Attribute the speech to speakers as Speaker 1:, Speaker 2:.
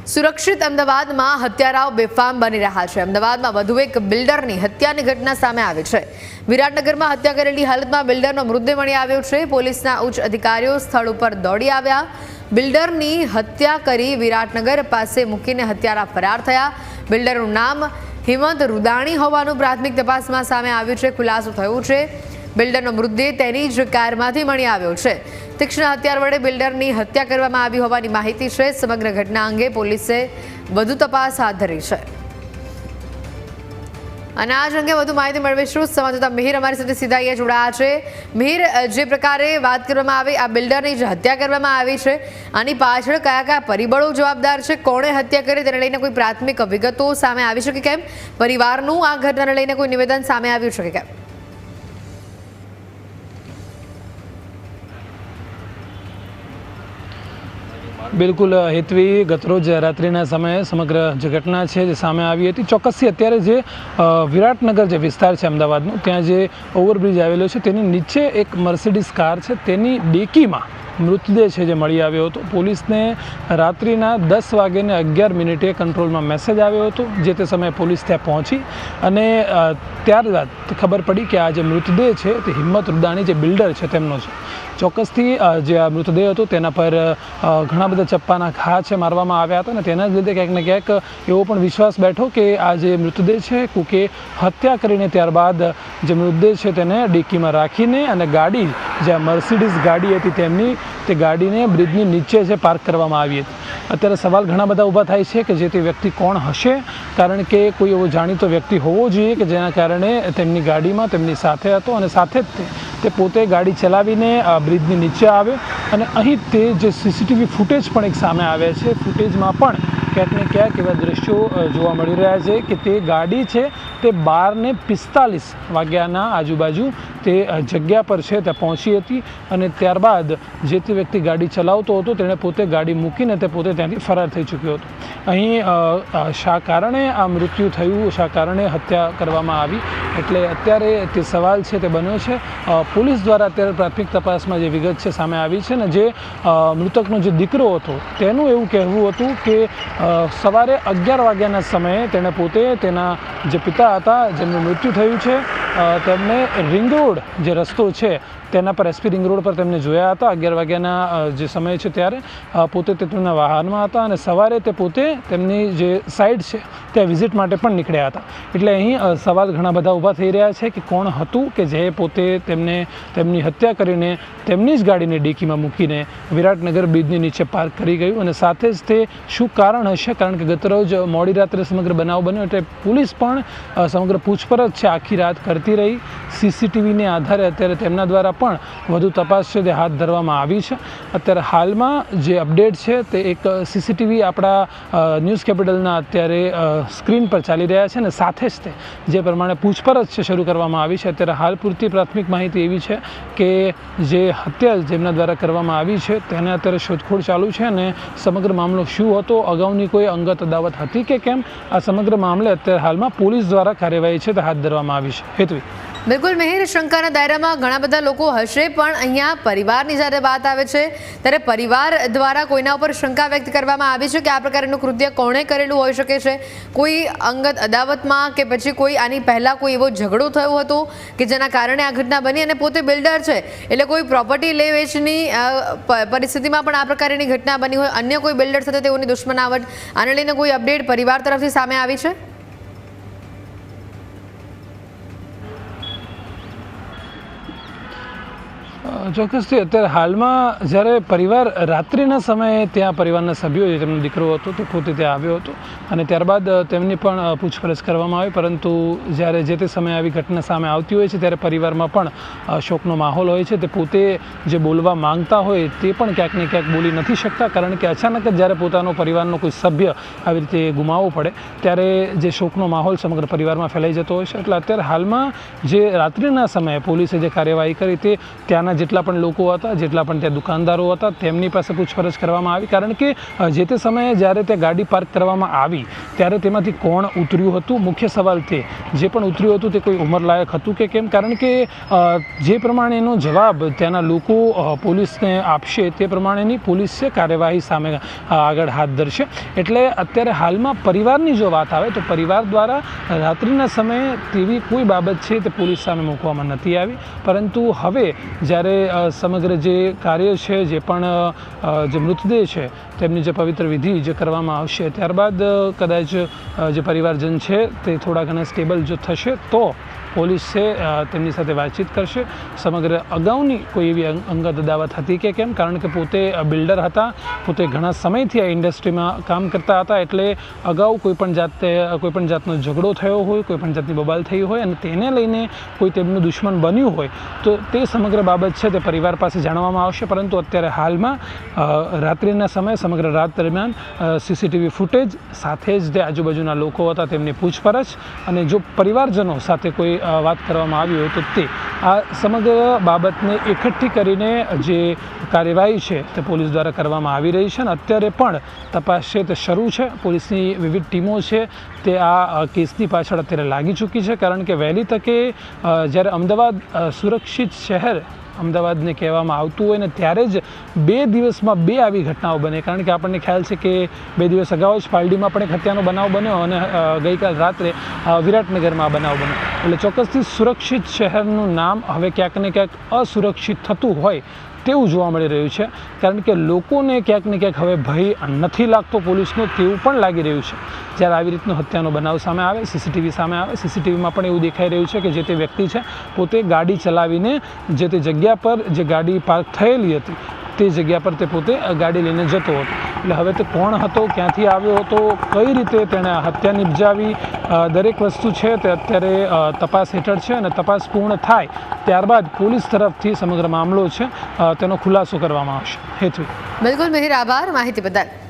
Speaker 1: સુરક્ષિત અમદાવાદમાં હત્યારાઓ બેફામ બની રહ્યા છે। અમદાવાદમાં વધુ એક બિલ્ડરની હત્યાની ઘટના સામે આવી છે। વિરાટનગરમાં હત્યા કરેલી હાલતમાં બિલ્ડરનો મૃતદેહ મળી આવ્યો છે। પોલીસના ઉચ્ચ અધિકારીઓ સ્થળ ઉપર દોડી આવ્યા। બિલ્ડરની હત્યા કરી વિરાટનગર પાસે મૂકીને હત્યારા ફરાર થયા। બિલ્ડરનું નામ હિંમત રૂદાણી હોવાનું પ્રાથમિક તપાસમાં સામે આવ્યું છે। ખુલાસો થયો છે બિલ્ડરનો મૃતદેહ તેની જ કારમાંથી મળી આવ્યો છે। તીક્ષ્ણ હથિયાર વડે બિલ્ડરની હત્યા કરવામાં આવી હોવાની માહિતી છે। સમગ્ર ઘટના અંગે પોલીસે વધુ તપાસ હાથ ધરી છે અને આજ અંગે વધુ માહિતી મેળવીશું। સંવાદદાતા મિહિર અમારી સાથે સીધા અહીંયા જોડાયા છે। મિહિર, જે પ્રકારે વાત કરવામાં આવી, આ બિલ્ડરની જે હત્યા કરવામાં આવી છે, આની પાછળ કયા કયા પરિબળો જવાબદાર છે, કોણે હત્યા કરી તેને લઈને કોઈ પ્રાથમિક વિગતો સામે આવી છે કે કેમ? પરિવારનું આ ઘટનાને લઈને કોઈ નિવેદન સામે આવ્યું છે કે કેમ?
Speaker 2: બિલકુલ હેતવી, ગતરોજ રાત્રિના સમયે સમગ્ર જે ઘટના છે જે સામે આવી હતી, ચોક્કસથી અત્યારે જે વિરાટનગર જે વિસ્તાર છે અમદાવાદનો, ત્યાં જે ઓવરબ્રિજ આવેલો છે તેની નીચે એક મર્સિડીઝ કાર છે, તેની ડેકીમાં મૃતદેહ છે જે મળી આવ્યો હતો। પોલીસને રાત્રિના 10:11 કંટ્રોલમાં મેસેજ આવ્યો હતો। જે તે સમયે પોલીસ ત્યાં પહોંચી અને ત્યારબાદ ખબર પડી કે આ જે મૃતદેહ છે તે હિંમત રૂદાણી જે બિલ્ડર છે તેમનો છે। ચોક્કસથી જે આ મૃતદેહ હતો તેના પર ઘણા બધા ચપ્પાના ઘા છે મારવામાં આવ્યા હતા અને તેના જ લીધે ક્યાંક ને ક્યાંક એવો પણ વિશ્વાસ બેઠો કે આ જે મૃતદેહ છે કોકે હત્યા કરીને ત્યારબાદ જે મૃતદેહ છે તેને ડેકીમાં રાખીને અને ગાડી, જે મર્સિડીઝ ગાડી હતી તેમની, તે ગાડીને બ્રિજની નીચે છે પાર્ક કરવામાં આવી હતી। અત્યારે સવાલ ઘણા બધા ઊભા થાય છે કે જે તે વ્યક્તિ કોણ હશે, કારણ કે કોઈ એવો જાણીતો વ્યક્તિ હોવો જોઈએ કે જેના કારણે તેમની ગાડીમાં તેમની સાથે હતો અને સાથે જ તે પોતે ગાડી ચલાવીને બ્રિજની નીચે આવે અને અહીં તે જે સીસીટીવી ફૂટેજ પણ એક સામે આવે છે, ફૂટેજમાં પણ ક્યાંક ને ક્યાંક એવા દ્રશ્યો જોવા મળી રહ્યા છે કે તે ગાડી છે તે 12:45 આજુબાજુ તે જગ્યા પર છે ત્યાં પહોંચી હતી અને ત્યારબાદ જે તે વ્યક્તિ ગાડી ચલાવતો હતો તેણે પોતે ગાડી મૂકીને તે પોતે ત્યાંથી ફરાર થઈ ચૂક્યો હતો। અહીં શા કારણે આ મૃત્યુ થયું, શા કારણે હત્યા કરવામાં આવી, એટલે અત્યારે તે સવાલ છે તે બન્યો છે। પોલીસ દ્વારા અત્યારે પ્રાથમિક તપાસમાં જે વિગત છે સામે આવી છે ને, જે મૃતકનો જે દીકરો હતો તેનું એવું કહેવું હતું કે સવારે 11 વાગ્યાના સમયે તેણે પોતે તેના જે પિતા હતા જેમનું મૃત્યુ થયું છે તેમને રિંગ રોડ જે રસ્તો છે તેના પર SP રિંગ રોડ પર તેમને જોયા હતા 11 વાગ્યાના જે સમય છે ત્યારે પોતે તેમના વાહનમાં હતા અને સવારે તે પોતે તેમની જે સાઇડ છે ત્યાં વિઝિટ માટે પણ નીકળ્યા હતા। એટલે અહીં સવાલ ઘણા બધા ઊભા થઈ રહ્યા છે કે કોણ હતું કે જે પોતે તેમની હત્યા કરીને તેમની જ ગાડીને ડેકીમાં મૂકીને વિરાટનગર બ્રિજની નીચે પાર્ક કરી ગયું અને સાથે જ તે શું કારણ હશે, કારણ કે ગતરોજ મોડી રાત્રે સમગ્ર બનાવ બન્યો એટલે પોલીસ પણ સમગ્ર પૂછપરછ છે આખી રાત કરતી રહી। CCTVને આધારે અત્યારે તેમના દ્વારા પણ વધુ તપાસ છે તે હાથ ધરવામાં આવી છે। અત્યારે હાલમાં જે અપડેટ છે તે એક CCTV આપણા ન્યૂઝ કેપિટલના અત્યારે સ્ક્રીન પર ચાલી રહ્યા છે અને સાથે જ તે જે પ્રમાણે પૂછપરછ છે શરૂ કરવામાં આવી છે। અત્યારે હાલ પૂરતી પ્રાથમિક માહિતી એવી છે કે જે હત્યા જેમના દ્વારા કરવામાં આવી છે તેને અત્યારે શોધખોળ ચાલુ છે અને સમગ્ર મામલો શું હતો, અગાઉની કોઈ અંગત અદાવત હતી કે કેમ, આ સમગ્ર મામલે અત્યારે હાલમાં પોલીસ દ્વારા કાર્યવાહી છે તે હાથ ધરવામાં આવી છે। હેતવી,
Speaker 1: બિલકુલ મિહિર, શંકાના દાયરામાં ઘણા બધા લોકો હશે, પણ અહીંયા પરિવારની જ્યારે વાત આવે છે ત્યારે પરિવાર દ્વારા કોઈના ઉપર શંકા વ્યક્ત કરવામાં આવી છે કે આ પ્રકારનું કૃત્ય કોણે કરેલું હોઈ શકે છે? કોઈ અંગત અદાવતમાં કે પછી કોઈ આની પહેલાં કોઈ એવો ઝઘડો થયો હતો કે જેના કારણે આ ઘટના બની? અને પોતે બિલ્ડર છે એટલે કોઈ પ્રોપર્ટી લે વેચની પરિસ્થિતિમાં પણ આ પ્રકારની ઘટના બની હોય, અન્ય કોઈ બિલ્ડર સાથે તેઓની દુશ્મનાવટ, આને લઈને કોઈ અપડેટ પરિવાર તરફથી સામે આવી છે?
Speaker 2: ચોક્કસથી અત્યારે હાલમાં જ્યારે પરિવાર રાત્રિના સમયે ત્યાં પરિવારના સભ્યો જે તેમનો દીકરો હતો તે પોતે ત્યાં આવ્યો હતો અને ત્યારબાદ તેમની પણ પૂછપરછ કરવામાં આવી, પરંતુ જ્યારે જે તે સમયે આવી ઘટના સામે આવતી હોય છે ત્યારે પરિવારમાં પણ શોકનો માહોલ હોય છે। તે પોતે જે બોલવા માંગતા હોય તે પણ ક્યાંક ને ક્યાંક બોલી નથી શકતા, કારણ કે અચાનક જ જ્યારે પોતાનો પરિવારનો કોઈ સભ્ય આવી રીતે ગુમાવવો પડે ત્યારે જે શોકનો માહોલ સમગ્ર પરિવારમાં ફેલાઈ જતો હોય છે। એટલે અત્યારે હાલમાં જે રાત્રિના સમયે પોલીસે જે કાર્યવાહી કરી તે ત્યાંના જેટલા પણ લોકો હતા, જેટલા પણ ત્યાં દુકાનદારો હતા તેમની પાસે પૂછપરછ કરવામાં આવી, કારણ કે જે તે સમયે જ્યારે તે ગાડી પાર્ક કરવામાં આવી ત્યારે તેમાંથી કોણ ઉતર્યું હતું. મુખ્ય સવાલ તે જે પણ ઉતર્યું હતું તે કોઈ ઉંમરલાયક હતું કે કેમ, કારણ કે જે પ્રમાણેનો જવાબ ત્યાંના લોકો પોલીસને આપશે તે પ્રમાણેની પોલીસ છે કાર્યવાહી સામે આગળ હાથ ધરશે. એટલે અત્યારે હાલમાં પરિવારની જો વાત આવે તો પરિવાર દ્વારા રાત્રિના સમયે તેવી કોઈ બાબત છે તે પોલીસ સામે મૂકવામાં નથી આવી, પરંતુ હવે જ્યારે સમગ્ર જે કાર્ય છે, જે પણ જે મૃતદેહ છે તેમની જે પવિત્ર વિધિ જે કરવામાં આવશે ત્યારબાદ કદાચ જે પરિવારજન છે તે થોડા ઘણા સ્ટેબલ જો થશે તો પોલીસ છે તેમની સાથે વાતચીત કરશે. સમગ્ર અગાઉની કોઈ એવી અંગત અદાવત હતી કે કેમ, કારણ કે પોતે બિલ્ડર હતા, પોતે ઘણા સમયથી આ ઇન્ડસ્ટ્રીમાં કામ કરતા હતા, એટલે અગાઉ કોઈપણ જાતનો ઝઘડો થયો હોય, કોઈપણ જાતની બબાલ થઈ હોય અને તેને લઈને કોઈ તેમનું દુશ્મન બન્યું હોય તો તે સમગ્ર બાબત છે તે પરિવાર પાસે જાણવામાં આવશે. પરંતુ અત્યારે હાલમાં રાત્રિના સમયે સમગ્ર રાત દરમિયાન સીસીટીવી ફૂટેજ સાથે જ જે આજુબાજુના લોકો હતા તેમની પૂછપરછ, અને જો પરિવારજનો સાથે કોઈ વાત કરવામાં આવી હોય તો તે આ સમગ્ર બાબતને એકઠી કરીને જે કાર્યવાહી છે તે પોલીસ દ્વારા કરવામાં આવી રહી છે. અને અત્યારે પણ તપાસ છે તે શરૂ છે. પોલીસની વિવિધ ટીમો છે તે આ કેસની પાછળ અત્યારે લાગી ચૂકી છે, કારણ કે વહેલી તકે જ્યારે અમદાવાદ સુરક્ષિત શહેર અમદાવાદને કહેવામાં આવતું હોય ને ત્યારે જ 2 દિવસમાં 2 આવી ઘટનાઓ બને. કારણ કે આપણને ખ્યાલ છે કે 2 દિવસ અગાઉ જ પાલડીમાં પણ એક હત્યાનો બનાવ બન્યો અને ગઈકાલ રાત્રે વિરાટનગરમાં આ બનાવ બન્યો. એટલે ચોક્કસથી સુરક્ષિત શહેરનું નામ હવે ક્યાંક ને ક્યાંક અસુરક્ષિત થતું હોય તેવું જોવા મળી રહ્યું છે, કારણ કે લોકોને ક્યાંક ને ક્યાંક હવે ભય નથી લાગતો પોલીસનો તેવું પણ લાગી રહ્યું છે. જ્યારે આવી રીતનો હત્યાનો બનાવ સામે આવે, સીસીટીવી સામે આવે, સીસીટીવીમાં પણ એવું દેખાઈ રહ્યું છે કે જે તે વ્યક્તિ છે પોતે ગાડી ચલાવીને જે તે જગ્યા પર જે ગાડી પાર્ક થયેલી હતી તે જગ્યા પર તે પોતે ગાડી લઈને જતો હતો. એટલે હવે તે કોણ હતો, ક્યાંથી આવ્યો હતો, કઈ રીતે તેણે હત્યા નિપજાવી, દરેક વસ્તુ છે તે અત્યારે તપાસ હેઠળ છે અને તપાસ પૂર્ણ થાય ત્યારબાદ પોલીસ તરફથી સમગ્ર મામલો છે તેનો ખુલાસો કરવામાં આવશે. હેતુ
Speaker 1: બિલકુલ મિહિર, આભાર માહિતી બદલ.